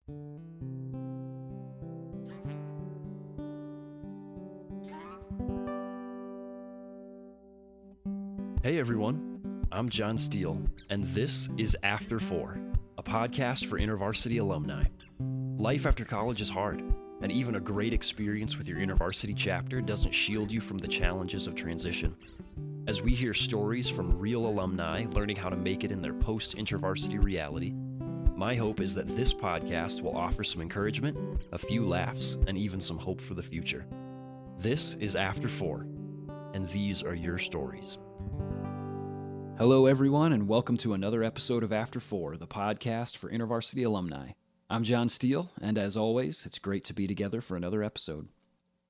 Hey everyone, I'm John Steele, and this is After 4, a podcast for InterVarsity alumni. Life after college is hard, and even a great experience with your InterVarsity chapter doesn't shield you from the challenges of transition. As we hear stories from real alumni learning how to make it in their post-InterVarsity reality, my hope is that this podcast will offer some encouragement, a few laughs, and even some hope for the future. This is After 4, and these are your stories. Hello, everyone, and welcome to another episode of After 4, the podcast for InterVarsity alumni. I'm John Steele, and as always, it's great to be together for another episode.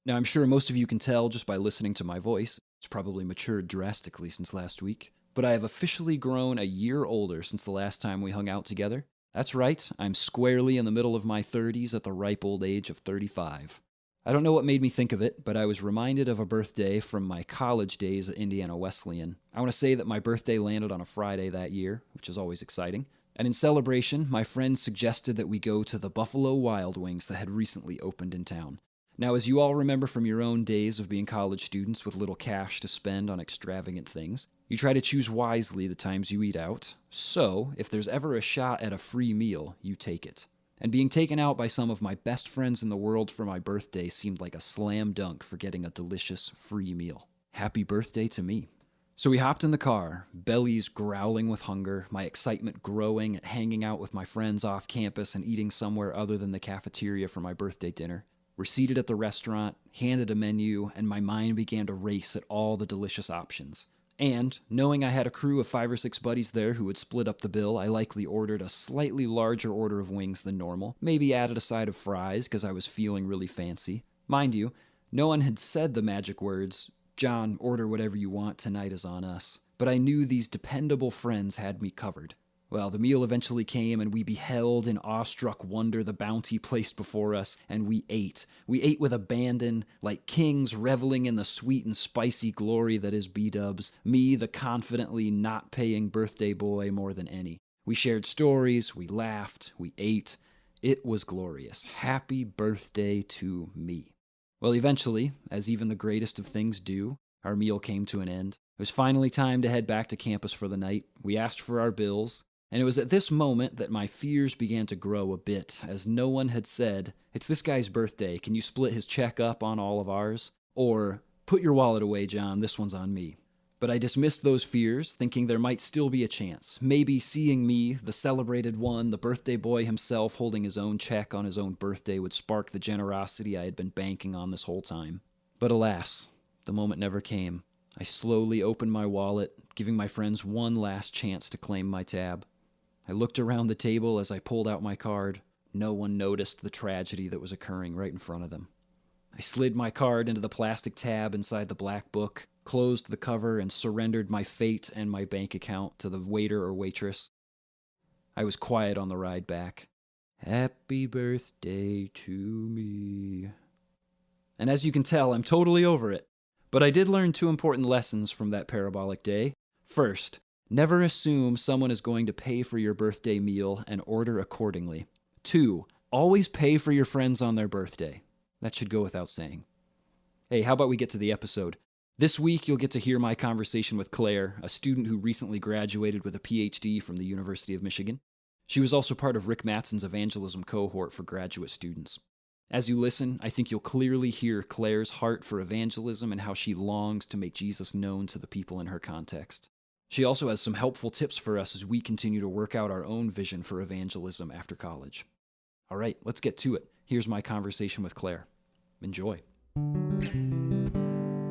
Now, I'm sure most of you can tell just by listening to my voice, it's probably matured drastically since last week, but I have officially grown a year older since the last time we hung out together. That's right, I'm squarely in the middle of my 30s at the ripe old age of 35. I don't know what made me think of it, but I was reminded of a birthday from my college days at Indiana Wesleyan. I want to say that my birthday landed on a Friday that year, which is always exciting. And in celebration, my friends suggested that we go to the Buffalo Wild Wings that had recently opened in town. Now, as you all remember from your own days of being college students with little cash to spend on extravagant things, you try to choose wisely the times you eat out. So, if there's ever a shot at a free meal, you take it. And being taken out by some of my best friends in the world for my birthday seemed like a slam dunk for getting a delicious free meal. Happy birthday to me. So we hopped in the car, bellies growling with hunger, my excitement growing at hanging out with my friends off campus and eating somewhere other than the cafeteria for my birthday dinner. We're seated at the restaurant, handed a menu, and my mind began to race at all the delicious options. And, knowing I had a crew of 5 or 6 buddies there who would split up the bill, I likely ordered a slightly larger order of wings than normal, maybe added a side of fries because I was feeling really fancy. Mind you, no one had said the magic words, "John, order whatever you want, tonight is on us." But I knew these dependable friends had me covered. Well, the meal eventually came, and we beheld in awestruck wonder the bounty placed before us, and we ate. We ate with abandon, like kings reveling in the sweet and spicy glory that is B-dubs, me, the confidently not-paying birthday boy more than any. We shared stories, we laughed, we ate. It was glorious. Happy birthday to me. Well, eventually, as even the greatest of things do, our meal came to an end. It was finally time to head back to campus for the night. We asked for our bills. And it was at this moment that my fears began to grow a bit, as no one had said, "It's this guy's birthday, can you split his check up on all of ours?" Or, "Put your wallet away, John, this one's on me." But I dismissed those fears, thinking there might still be a chance. Maybe seeing me, the celebrated one, the birthday boy himself holding his own check on his own birthday would spark the generosity I had been banking on this whole time. But alas, the moment never came. I slowly opened my wallet, giving my friends one last chance to claim my tab. I looked around the table as I pulled out my card. No one noticed the tragedy that was occurring right in front of them. I slid my card into the plastic tab inside the black book, closed the cover, and surrendered my fate and my bank account to the waiter or waitress. I was quiet on the ride back. Happy birthday to me. And as you can tell, I'm totally over it. But I did learn 2 important lessons from that parabolic day. First, never assume someone is going to pay for your birthday meal and order accordingly. 2, always pay for your friends on their birthday. That should go without saying. Hey, how about we get to the episode? This week, you'll get to hear my conversation with Claire, a student who recently graduated with a PhD from the University of Michigan. She was also part of Rick Matson's evangelism cohort for graduate students. As you listen, I think you'll clearly hear Claire's heart for evangelism and how she longs to make Jesus known to the people in her context. She also has some helpful tips for us as we continue to work out our own vision for evangelism after college. All right, let's get to it. Here's my conversation with Claire. Enjoy.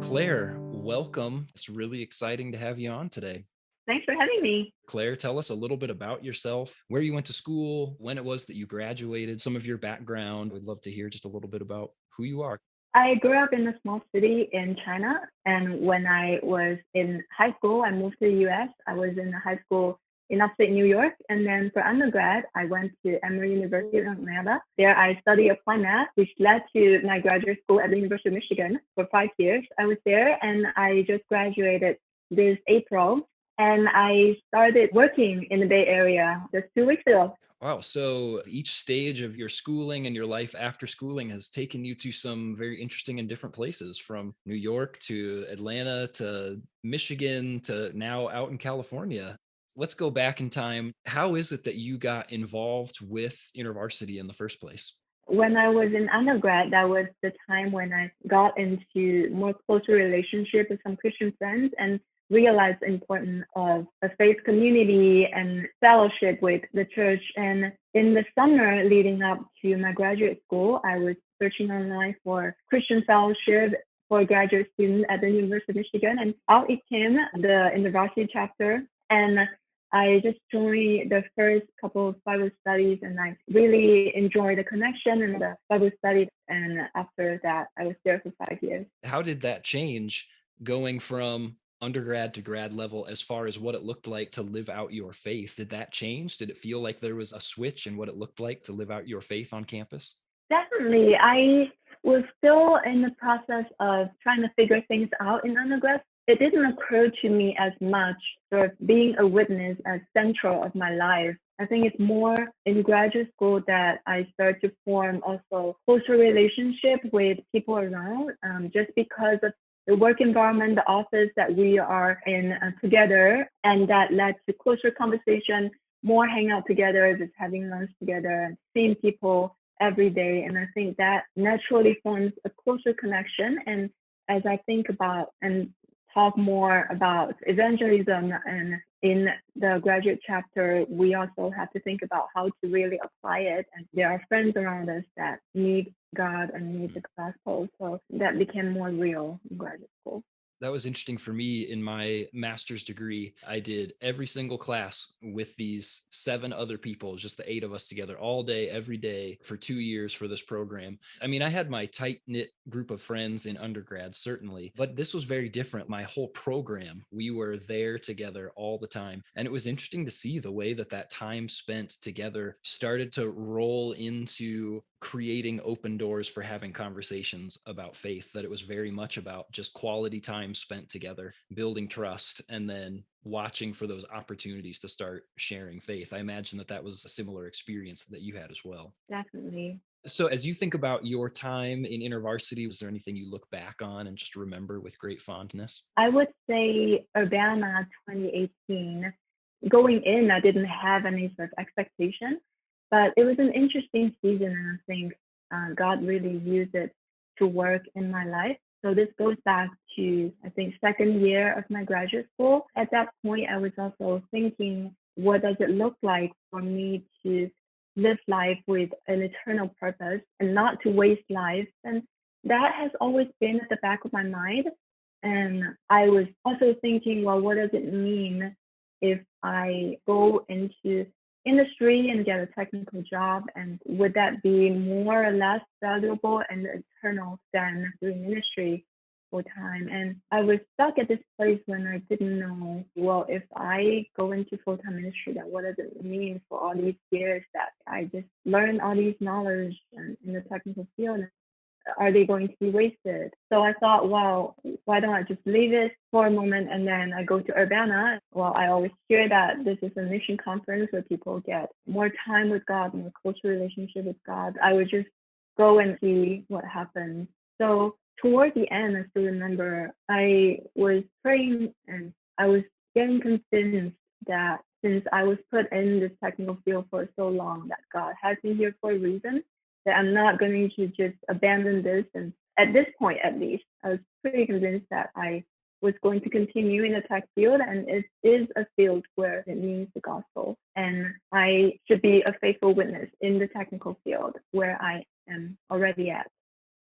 Claire, welcome. It's really exciting to have you on today. Thanks for having me. Claire, tell us a little bit about yourself, where you went to school, when it was that you graduated, some of your background. We'd love to hear just a little bit about who you are. I grew up in a small city in China, and when I was in high school, I moved to the US. I was in high school in upstate New York, and then for undergrad, I went to Emory University in Atlanta. There I studied applied math, which led to my graduate school at the University of Michigan for 5 years. I was there, and I just graduated this April, and I started working in the Bay Area just 2 weeks ago. Wow. So each stage of your schooling and your life after schooling has taken you to some very interesting and different places, from New York to Atlanta to Michigan to now out in California. Let's go back in time. How is it that you got involved with InterVarsity in the first place? When I was in undergrad, that was the time when I got into more closer relationship with some Christian friends and realized the importance of a faith community and fellowship with the church. And in the summer leading up to my graduate school, I was searching online for Christian fellowship for graduate students at the University of Michigan, and out it came in the varsity chapter. And I just joined the first couple of Bible studies and I really enjoyed the connection and the Bible study. And after that, I was there for 5 years. How did that change going from undergrad to grad level as far as what it looked like to live out your faith? Did that change? Did it feel like there was a switch in what it looked like to live out your faith on campus? Definitely. I was still in the process of trying to figure things out in undergrad. It didn't occur to me as much sort of being a witness as central of my life. I think it's more in graduate school that I start to form also closer relationship with people around, just because of the work environment, the office that we are in together, and that led to closer conversation, more hangout together, just having lunch together, and seeing people every day. And I think that naturally forms a closer connection. And as I think about and talk more about evangelism and in the graduate chapter, we also have to think about how to really apply it. And there are friends around us that need God and need the gospel. So that became more real in graduate school. That was interesting for me in my master's degree. I did every single class with these 7 other people, just the 8 of us together all day, every day for 2 years for this program. I mean, I had my tight knit group of friends in undergrad, certainly, but this was very different. My whole program, we were there together all the time. And it was interesting to see the way that that time spent together started to roll into creating open doors for having conversations about faith, that it was very much about just quality time spent together, building trust, and then watching for those opportunities to start sharing faith. I imagine that that was a similar experience that you had as well. Definitely. So, as you think about your time in InterVarsity, was there anything you look back on and just remember with great fondness? I would say Urbana 2018. Going in, I didn't have any sort of expectation, but it was an interesting season, and I think God really used it to work in my life. So this goes back to, I think, second year of my graduate school. At that point, I was also thinking, what does it look like for me to live life with an eternal purpose and not to waste life? And that has always been at the back of my mind. And I was also thinking, well, what does it mean if I go into industry and get a technical job? And would that be more or less valuable and eternal than doing ministry full time? And I was stuck at this place when I didn't know, well, if I go into full time ministry, then what does it mean for all these years that I just learned all these knowledge in the technical field? Are they going to be wasted? So I thought, well, why don't I just leave it for a moment and then I go to Urbana? Well, I always hear that this is a mission conference where people get more time with God, more closer relationship with God. I would just go and see what happens. So toward the end, I still remember I was praying and I was getting convinced that since I was put in this technical field for so long, that God has me here for a reason, that I'm not going to just abandon this. And at this point, at least, I was pretty convinced that I was going to continue in the tech field, and it is a field where it means the gospel. And I should be a faithful witness in the technical field where I am already at.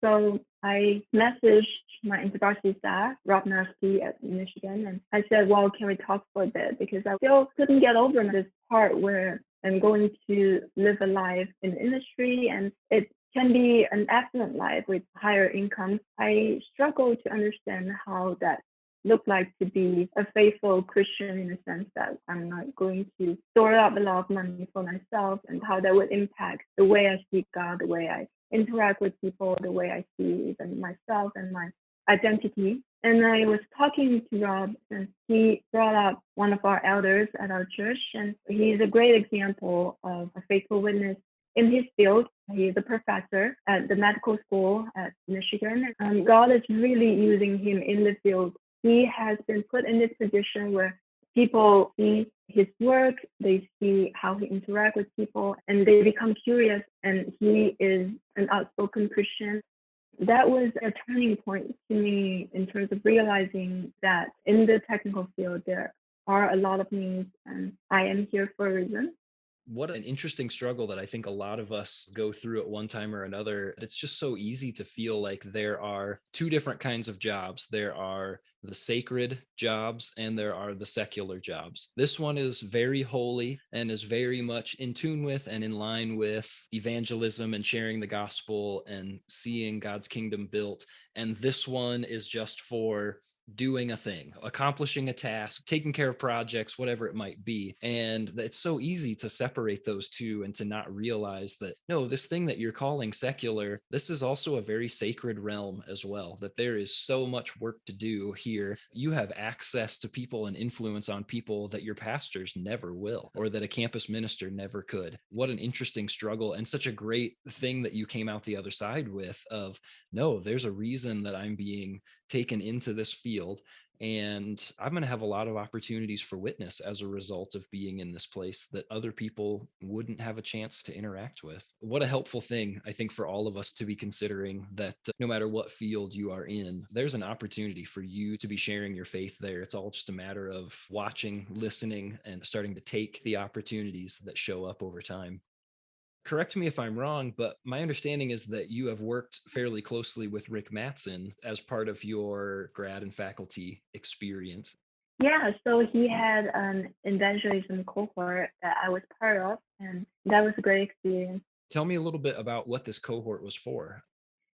So I messaged my InterVarsity staff, Rob Nasty at Michigan, and I said, well, can we talk for a bit? Because I still couldn't get over this part where I'm going to live a life in the industry, and it can be an excellent life with higher income. I struggle to understand how that looked like to be a faithful Christian, in the sense that I'm not going to store up a lot of money for myself, and how that would impact the way I see God, the way I interact with people, the way I see even myself and my identity. And I was talking to Rob, and he brought up one of our elders at our church, and he's a great example of a faithful witness in his field. He's a professor at the medical school at Michigan. God is really using him in the field. He has been put in this position where people see his work, they see how he interacts with people, and they become curious. And he is an outspoken Christian. That was a turning point to me in terms of realizing that in the technical field, there are a lot of needs, and I am here for a reason. What an interesting struggle that I think a lot of us go through at one time or another. It's just so easy to feel like there are two different kinds of jobs. There are the sacred jobs and there are the secular jobs. This one is very holy and is very much in tune with and in line with evangelism and sharing the gospel and seeing God's kingdom built. And this one is just for doing a thing, accomplishing a task, taking care of projects, whatever it might be. And it's so easy to separate those two and to not realize that, no, this thing that you're calling secular, this is also a very sacred realm as well, that there is so much work to do here. You have access to people and influence on people that your pastors never will, or that a campus minister never could. What an interesting struggle, and such a great thing that you came out the other side with of, no, there's a reason that I'm being taken into this field, and I'm going to have a lot of opportunities for witness as a result of being in this place that other people wouldn't have a chance to interact with. What a helpful thing, I think, for all of us to be considering that no matter what field you are in, there's an opportunity for you to be sharing your faith there. It's all just a matter of watching, listening, and starting to take the opportunities that show up over time. Correct me if I'm wrong, but my understanding is that you have worked fairly closely with Rick Mattson as part of your grad and faculty experience. Yeah, so he had an evangelism cohort that I was part of, and that was a great experience. Tell me a little bit about what this cohort was for.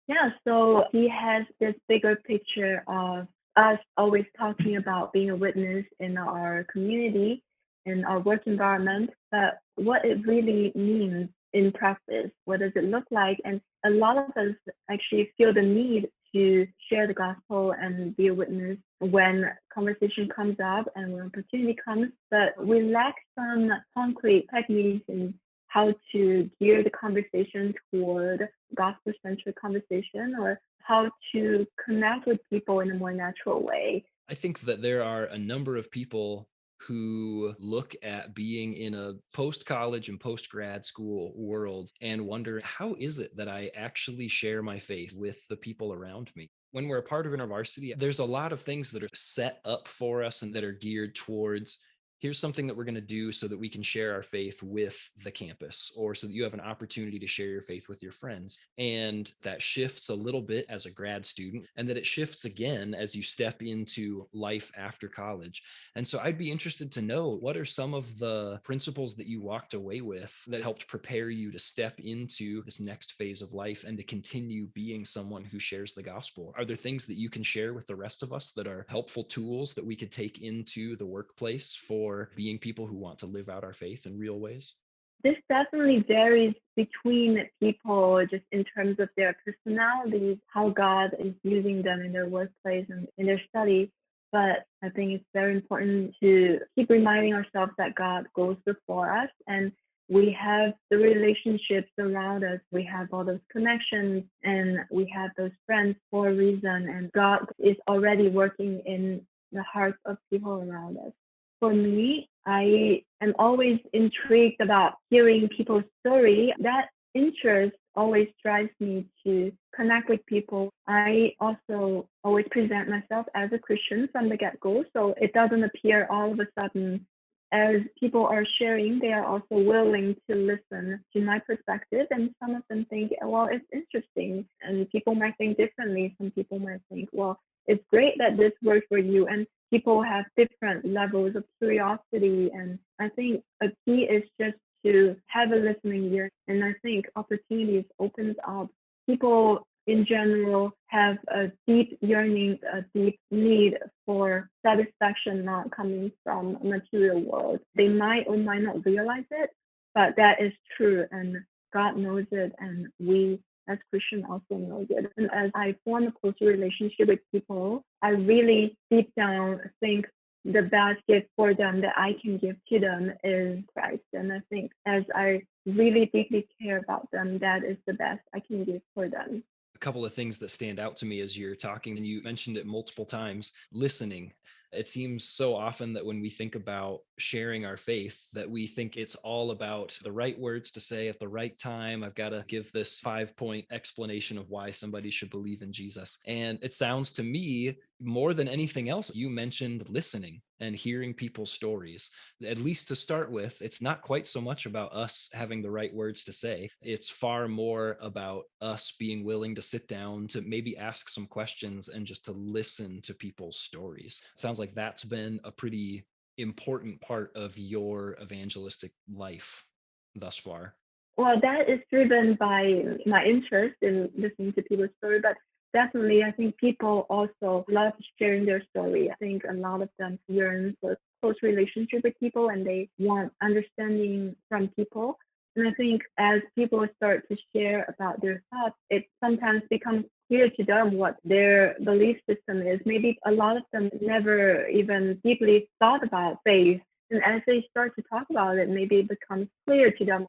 Yeah, so he has this bigger picture of us always talking about being a witness in our community, in our work environment, but what it really means in practice. What does it look like? And a lot of us actually feel the need to share the gospel and be a witness when conversation comes up and when opportunity comes, but we lack some concrete techniques in how to gear the conversation toward gospel-centric conversation, or how to connect with people in a more natural way. I think that there are a number of people who look at being in a post college and post grad school world and wonder, how is it that I actually share my faith with the people around me? When we're a part of InterVarsity, there's a lot of things that are set up for us and that are geared towards, here's something that we're going to do so that we can share our faith with the campus, or so that you have an opportunity to share your faith with your friends. And that shifts a little bit as a grad student, and that it shifts again as you step into life after college. And so I'd be interested to know, what are some of the principles that you walked away with that helped prepare you to step into this next phase of life and to continue being someone who shares the gospel? Are there things that you can share with the rest of us that are helpful tools that we could take into the workplace for being people who want to live out our faith in real ways? This definitely varies between people just in terms of their personalities, how God is using them in their workplace and in their study. But I think it's very important to keep reminding ourselves that God goes before us, and we have the relationships around us. We have all those connections and we have those friends for a reason. And God is already working in the hearts of people around us. For me, I am always intrigued about hearing people's story. That interest always drives me to connect with people. I also always present myself as a Christian from the get-go, so it doesn't appear all of a sudden. As people are sharing, they are also willing to listen to my perspective, and some of them think, well, it's interesting, and people might think differently. Some people might think, well, it's great that this worked for you, and people have different levels of curiosity. And I think a key is just to have a listening ear. And I think opportunities opens up. People in general have a deep yearning, a deep need for satisfaction not coming from a material world. They might or might not realize it, but that is true, and God knows it, and we as Christian also knows it. And as I form a closer relationship with people, I really deep down think the best gift for them that I can give to them is Christ. And I think as I really deeply care about them, that is the best I can give for them. A couple of things that stand out to me as you're talking, and you mentioned it multiple times, listening. It seems so often that when we think about sharing our faith, that we think it's all about the right words to say at the right time. I've got to give this 5 point explanation of why somebody should believe in Jesus. And it sounds to me, more than anything else, you mentioned listening and hearing people's stories. At least to start with, it's not quite so much about us having the right words to say. It's far more about us being willing to sit down, to maybe ask some questions, and just to listen to people's stories. It sounds like that's been a pretty important part of your evangelistic life thus far. Well, that is driven by my interest in listening to people's story, but definitely I think people also love sharing their story. I think a lot of them yearn for close relationship with people and they want understanding from people. And I think as people start to share about their thoughts, it sometimes becomes clear to them what their belief system is. Maybe a lot of them never even deeply thought about faith. And as they start to talk about it, maybe it becomes clear to them.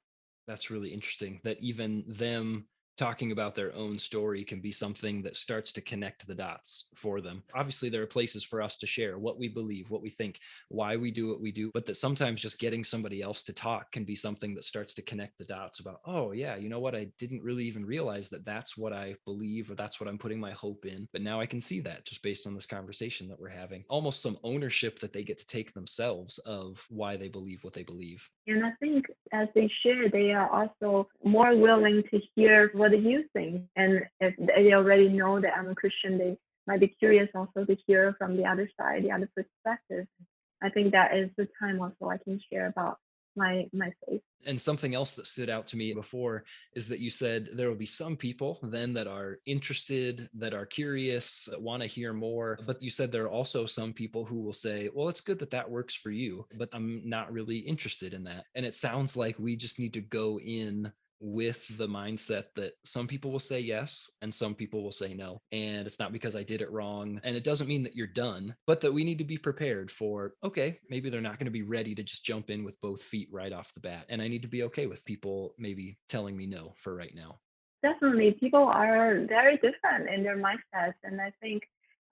That's really interesting that even them talking about their own story can be something that starts to connect the dots for them. Obviously, there are places for us to share what we believe, what we think, why we do what we do, but that sometimes just getting somebody else to talk can be something that starts to connect the dots about, oh, yeah, you know what? I didn't really even realize that that's what I believe or that's what I'm putting my hope in. But now I can see that just based on this conversation that we're having. Almost some ownership that they get to take themselves of why they believe what they believe. And I think as they share, they are also more willing to hear what you think. And if they already know that I'm a Christian, they might be curious also to hear from the other side, the other perspective. I think that is the time also I can share about my faith. And something else that stood out to me before is that you said there will be some people then that are interested, that are curious, that want to hear more. But you said there are also some people who will say, well, it's good that that works for you, but I'm not really interested in that. And it sounds like we just need to go in with the mindset that some people will say yes and some people will say no. And it's not because I did it wrong. And it doesn't mean that you're done, but that we need to be prepared for, okay, maybe they're not going to be ready to just jump in with both feet right off the bat. And I need to be okay with people maybe telling me no for right now. Definitely, people are very different in their mindsets, and I think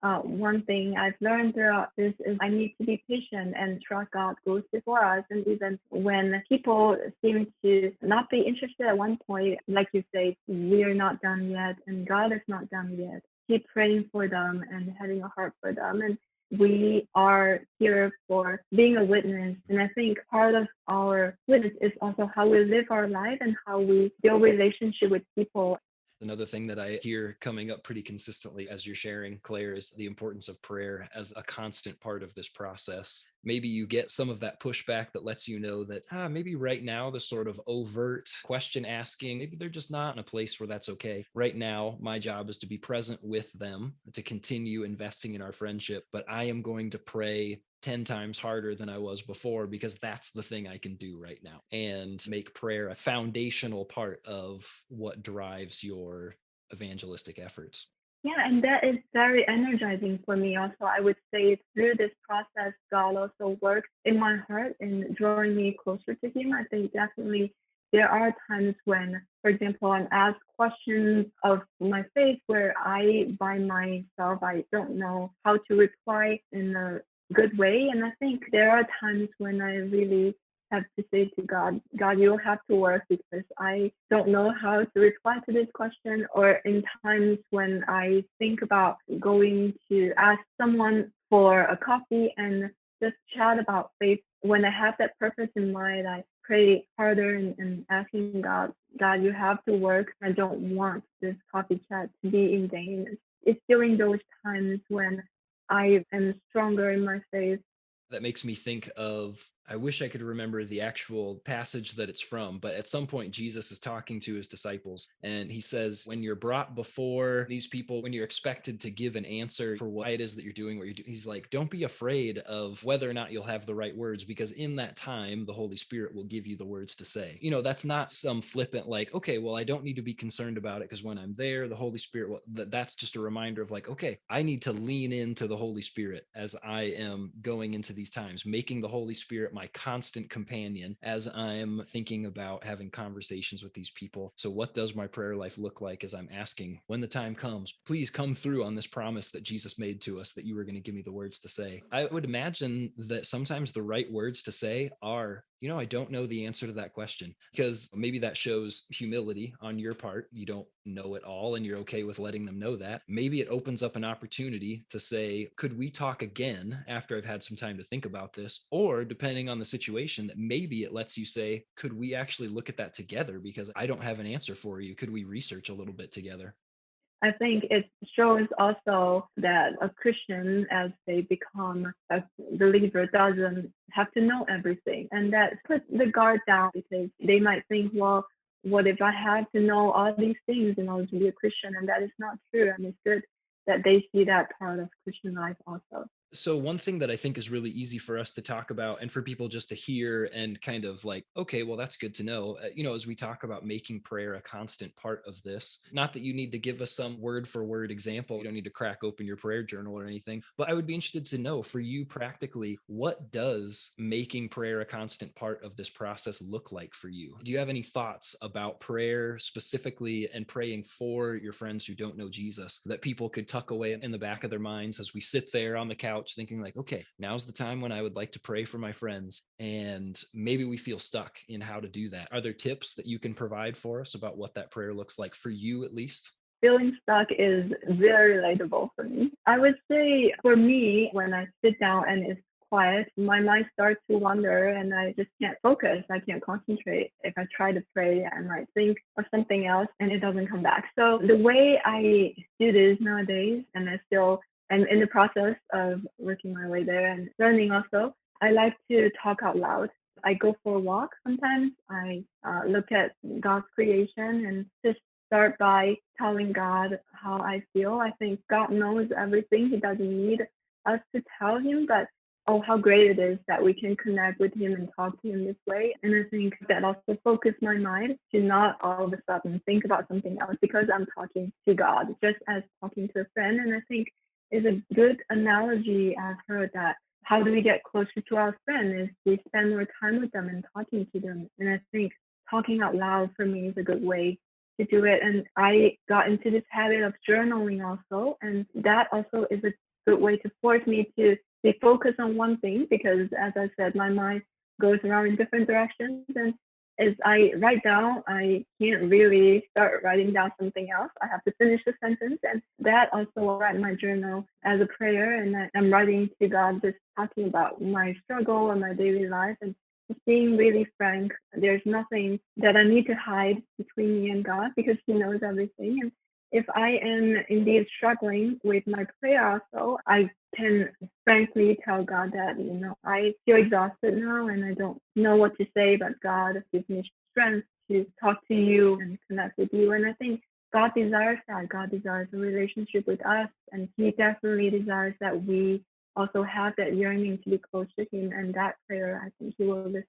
one thing I've learned throughout this is I need to be patient and trust God goes before us. And even when people seem to not be interested at one point, like you say, we are not done yet, and God is not done yet. Keep praying for them and having a heart for them, and we are here for being a witness. And I think part of our witness is also how we live our life and how we build relationship with people. Another thing that I hear coming up pretty consistently as you're sharing, Claire, is the importance of prayer as a constant part of this process. Maybe you get some of that pushback that lets you know that maybe right now the sort of overt question asking, maybe they're just not in a place where that's okay. Right now, my job is to be present with them, to continue investing in our friendship, but I am going to pray 10 times harder than I was before because that's the thing I can do right now, and make prayer a foundational part of what drives your evangelistic efforts. Yeah, and that is very energizing for me also. I would say through this process, God also works in my heart and drawing me closer to Him. I think definitely there are times when, for example, I'm asked questions of my faith where I, by myself, I don't know how to reply in a good way. And I think there are times when I really have to say to God, God, you'll have to work because I don't know how to reply to this question. Or in times when I think about going to ask someone for a coffee and just chat about faith, when I have that purpose in mind, I pray harder and asking God, God, you have to work. I don't want this coffee chat to be in vain. It's during those times when I am stronger in my faith. That makes me think of I wish I could remember the actual passage that it's from, but at some point, Jesus is talking to his disciples, and he says, when you're brought before these people, when you're expected to give an answer for why it is that you're doing what you're doing, he's like, don't be afraid of whether or not you'll have the right words, because in that time, the Holy Spirit will give you the words to say. That's not some flippant, like, okay, well, I don't need to be concerned about it because when I'm there, the Holy Spirit will, that's just a reminder of like, okay, I need to lean into the Holy Spirit as I am going into these times, making the Holy Spirit my constant companion as I'm thinking about having conversations with these people. So what does my prayer life look like as I'm asking, when the time comes, please come through on this promise that Jesus made to us that you were going to give me the words to say. I would imagine that sometimes the right words to say are, I don't know the answer to that question, because maybe that shows humility on your part. You don't know it all and you're okay with letting them know that. Maybe it opens up an opportunity to say, could we talk again after I've had some time to think about this? Or depending on the situation, that maybe it lets you say, could we actually look at that together? Because I don't have an answer for you. Could we research a little bit together? I think it shows also that a Christian, as they become a believer, doesn't have to know everything. And that puts the guard down, because they might think, well, what if I have to know all these things in order to be a Christian? And that is not true. And it's good that they see that part of Christian life also. So one thing that I think is really easy for us to talk about and for people just to hear and kind of like, okay, well, that's good to know. As we talk about making prayer a constant part of this, not that you need to give us some word for word example. You don't need to crack open your prayer journal or anything, but I would be interested to know for you practically, what does making prayer a constant part of this process look like for you? Do you have any thoughts about prayer specifically and praying for your friends who don't know Jesus that people could tuck away in the back of their minds as we sit there on the couch thinking like, okay, now's the time when I would like to pray for my friends, and maybe we feel stuck in how to do that? Are there tips that you can provide for us about what that prayer looks like for you, at least? Feeling stuck is very relatable for me. I would say for me, when I sit down and it's quiet, my mind starts to wander and I just can't focus. I can't concentrate. If I try to pray, I might think of something else and it doesn't come back. So the way I do this nowadays, and I still am in the process of working my way there and learning also, I like to talk out loud. I go for a walk sometimes. I look at God's creation and just start by telling God how I feel. I think God knows everything. He doesn't need us to tell him, but oh, how great it is that we can connect with him and talk to him this way. And I think that also focused my mind to not all of a sudden think about something else, because I'm talking to God, just as talking to a friend. And I think is a good analogy I've heard, that how do we get closer to our friend is we spend more time with them and talking to them. And I think talking out loud for me is a good way to do it. And I got into this habit of journaling also. And that also is a good way to force me to stay focused on one thing, because as I said, my mind goes around in different directions. And as I write down, I can't really start writing down something else. I have to finish the sentence. And that also, I write my journal as a prayer. And I'm writing to God, just talking about my struggle and my daily life, and just being really frank. There's nothing that I need to hide between me and God, because he knows everything. And if I am indeed struggling with my prayer also, I can frankly tell God that, I feel exhausted now and I don't know what to say, but God gives me strength to talk to you and connect with you. And I think God desires that. God desires a relationship with us, and he definitely desires that we also have that yearning to be close to him. And that prayer, I think he will listen.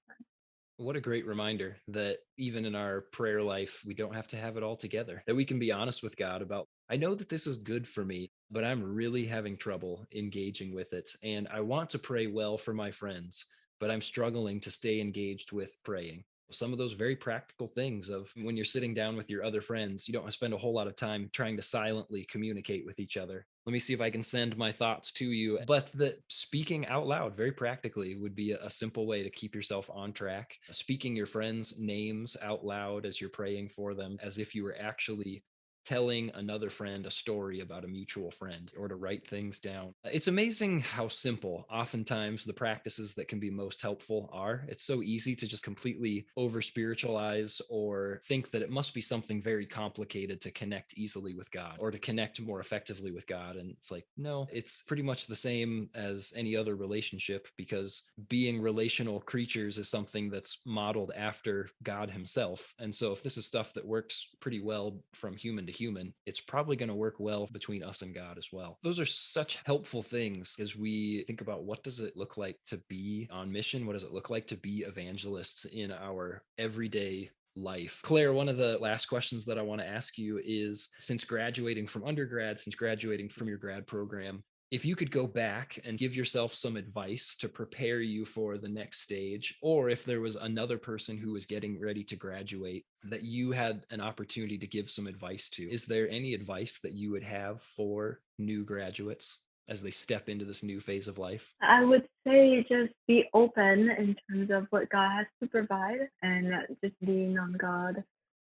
What a great reminder that even in our prayer life, we don't have to have it all together, that we can be honest with God about, I know that this is good for me, but I'm really having trouble engaging with it. And I want to pray well for my friends, but I'm struggling to stay engaged with praying. Some of those very practical things of when you're sitting down with your other friends, you don't spend a whole lot of time trying to silently communicate with each other. Let me see if I can send my thoughts to you. But that speaking out loud, very practically, would be a simple way to keep yourself on track. Speaking your friends' names out loud as you're praying for them, as if you were actually telling another friend a story about a mutual friend or to write things down. It's amazing how simple oftentimes the practices that can be most helpful are. It's so easy to just completely over spiritualize or think that it must be something very complicated to connect easily with God or to connect more effectively with God. And it's like, no, it's pretty much the same as any other relationship, because being relational creatures is something that's modeled after God himself. And so if this is stuff that works pretty well from human to human, it's probably going to work well between us and God as well. Those are such helpful things as we think about what does it look like to be on mission? What does it look like to be evangelists in our everyday life? Claire, one of the last questions that I want to ask you is, since graduating from undergrad, since graduating from your grad program, if you could go back and give yourself some advice to prepare you for the next stage, or if there was another person who was getting ready to graduate that you had an opportunity to give some advice to, is there any advice that you would have for new graduates as they step into this new phase of life? I would say just be open in terms of what God has to provide and just lean on God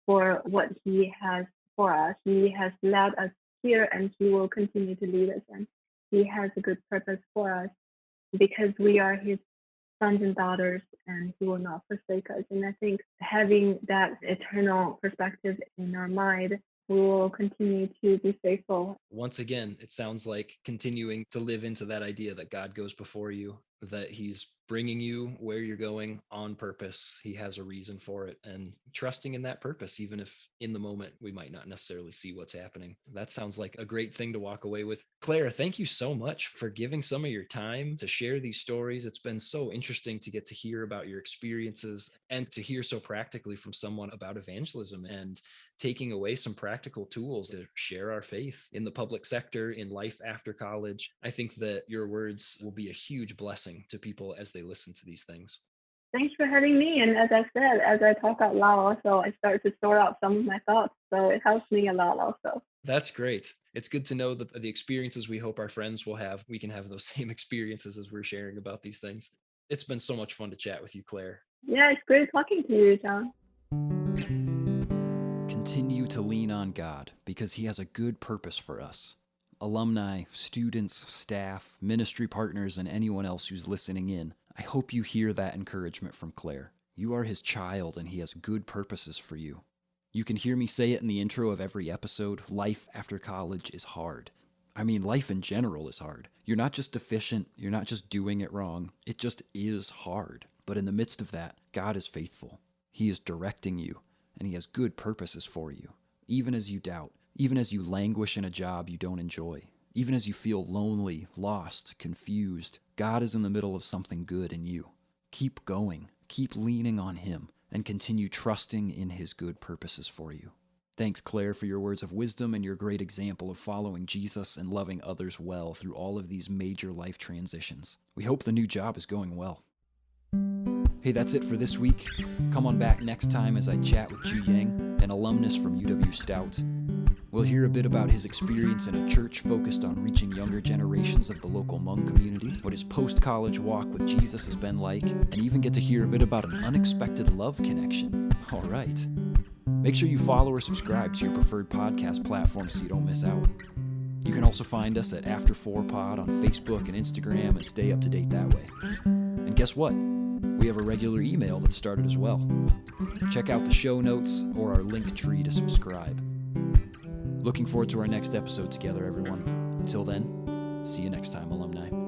for what He has for us. He has led us here and He will continue to lead us, and He has a good purpose for us because we are His sons and daughters, and He will not forsake us. And I think having that eternal perspective in our mind, we will continue to be faithful. Once again, it sounds like continuing to live into that idea that God goes before you, that He's bringing you where you're going on purpose. He has a reason for it, and trusting in that purpose, even if in the moment we might not necessarily see what's happening. That sounds like a great thing to walk away with. Claire, thank you so much for giving some of your time to share these stories. It's been so interesting to get to hear about your experiences and to hear so practically from someone about evangelism and taking away some practical tools to share our faith in the public sector, in life after college. I think that your words will be a huge blessing to people as they listen to these things. Thanks for having me. And as I said, as I talk out loud, also, I start to sort out some of my thoughts. So it helps me a lot also. That's great. It's good to know that the experiences we hope our friends will have, we can have those same experiences as we're sharing about these things. It's been so much fun to chat with you, Claire. Yeah, it's great talking to you, John. Continue to lean on God because He has a good purpose for us. Alumni, students, staff, ministry partners, and anyone else who's listening in, I hope you hear that encouragement from Claire. You are His child and He has good purposes for you. You can hear me say it in the intro of every episode, life after college is hard. I mean, life in general is hard. You're not just deficient, you're not just doing it wrong, it just is hard. But in the midst of that, God is faithful. He is directing you, and He has good purposes for you, even as you doubt, even as you languish in a job you don't enjoy, even as you feel lonely, lost, confused. God is in the middle of something good in you. Keep going, keep leaning on Him, and continue trusting in His good purposes for you. Thanks, Claire, for your words of wisdom and your great example of following Jesus and loving others well through all of these major life transitions. We hope the new job is going well. Hey, that's it for this week. Come on back next time as I chat with Ju Yang, an alumnus from UW Stout. We'll hear a bit about his experience in a church focused on reaching younger generations of the local Hmong community, what his post-college walk with Jesus has been like, and even get to hear a bit about an unexpected love connection. All right. Make sure you follow or subscribe to your preferred podcast platform so you don't miss out. You can also find us at After4Pod on Facebook and Instagram and stay up to date that way. And guess what? We have a regular email that started as well. Check out the show notes or our link tree to subscribe. Looking forward to our next episode together, everyone. Until then, see you next time, alumni.